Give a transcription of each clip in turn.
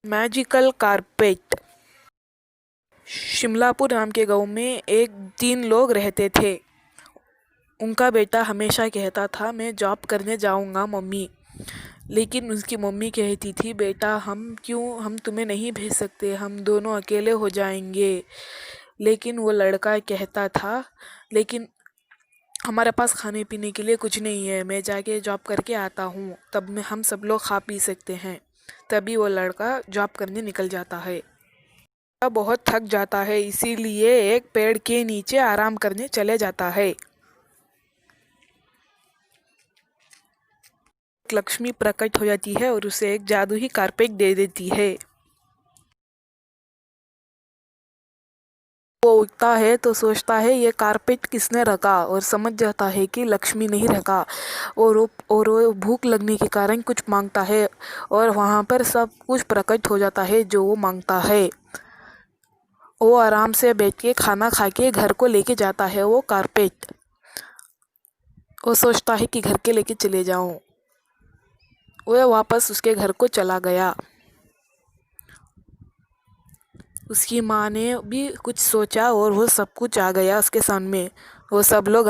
Magical carpet. शिमलापुर नाम के गांव में एक 3 लोग रहते थे। उनका बेटा हमेशा कहता था, मैं जॉब करने जाऊंगा मम्मी। लेकिन उसकी मम्मी कहती थी, बेटा हम तुम्हें नहीं भेज सकते, हम दोनों अकेले हो जाएंगे। लेकिन वो लड़का कहता था, लेकिन हमारे पास खाने पीने के लिए कुछ नहीं है, मैं जाके जॉब करके आता हूँ, तब में हम सब लोग खा पी सकते हैं। तभी वो लड़का जॉब करने निकल जाता है। वह बहुत थक जाता है, इसीलिए एक पेड़ के नीचे आराम करने चले जाता है। लक्ष्मी प्रकट हो जाती है और उसे एक जादुई कारपेट दे देती है। वो उठता है तो सोचता है, ये कारपेट किसने रखा, और समझ जाता है कि लक्ष्मी नहीं रखा। और वो भूख लगने के कारण कुछ मांगता है, और वहाँ पर सब कुछ प्रकट हो जाता है जो वो मांगता है। वो आराम से बैठ के खाना खा के घर को लेके जाता है वो कारपेट। वो सोचता है कि घर के लेके चले जाऊं। वह वापस उसके घर को चला गया। उसकी माँ ने भी कुछ सोचा और वो सब कुछ आ गया उसके सामने। वो सब लोग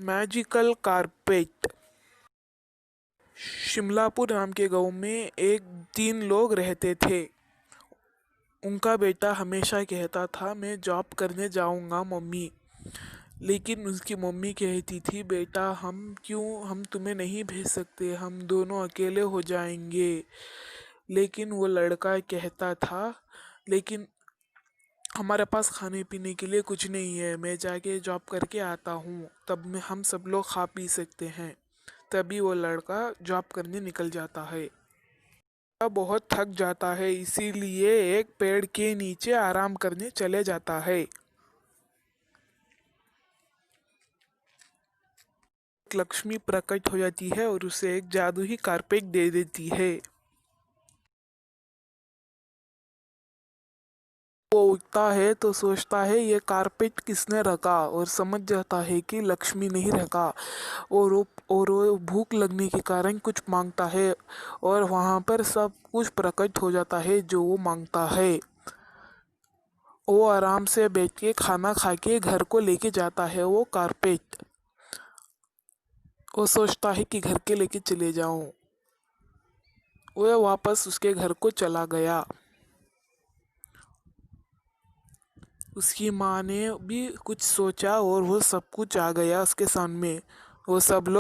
मैजिकल कारपेट। शिमलापुर नाम के गांव में एक 3 लोग रहते थे। उनका बेटा हमेशा कहता था, मैं जॉब करने जाऊंगा मम्मी। लेकिन उसकी मम्मी कहती थी, बेटा हम तुम्हें नहीं भेज सकते, हम दोनों अकेले हो जाएंगे। लेकिन वो लड़का कहता था, लेकिन हमारे पास खाने पीने के लिए कुछ नहीं है, मैं जाके जॉब करके आता हूँ, तब में हम सब लोग खा पी सकते हैं। तभी वो लड़का जॉब करने निकल जाता है। वह बहुत थक जाता है, इसीलिए एक पेड़ के नीचे आराम करने चले जाता है। लक्ष्मी प्रकट हो जाती है और उसे एक जादुई कारपेट दे देती है। वो उठता है तो सोचता है, ये कारपेट किसने रखा, और समझ जाता है कि लक्ष्मी नहीं रखा। और वो भूख लगने के कारण कुछ मांगता है, और वहाँ पर सब कुछ प्रकट हो जाता है जो वो मांगता है। वो आराम से बैठ के खाना खा के घर को लेके जाता है वो कारपेट। वो सोचता है कि घर के लेके चले जाऊं। वह वापस उसके घर को चला गया। उसकी माँ ने भी कुछ सोचा और वो सब कुछ आ गया उसके सामने। वो सब लोग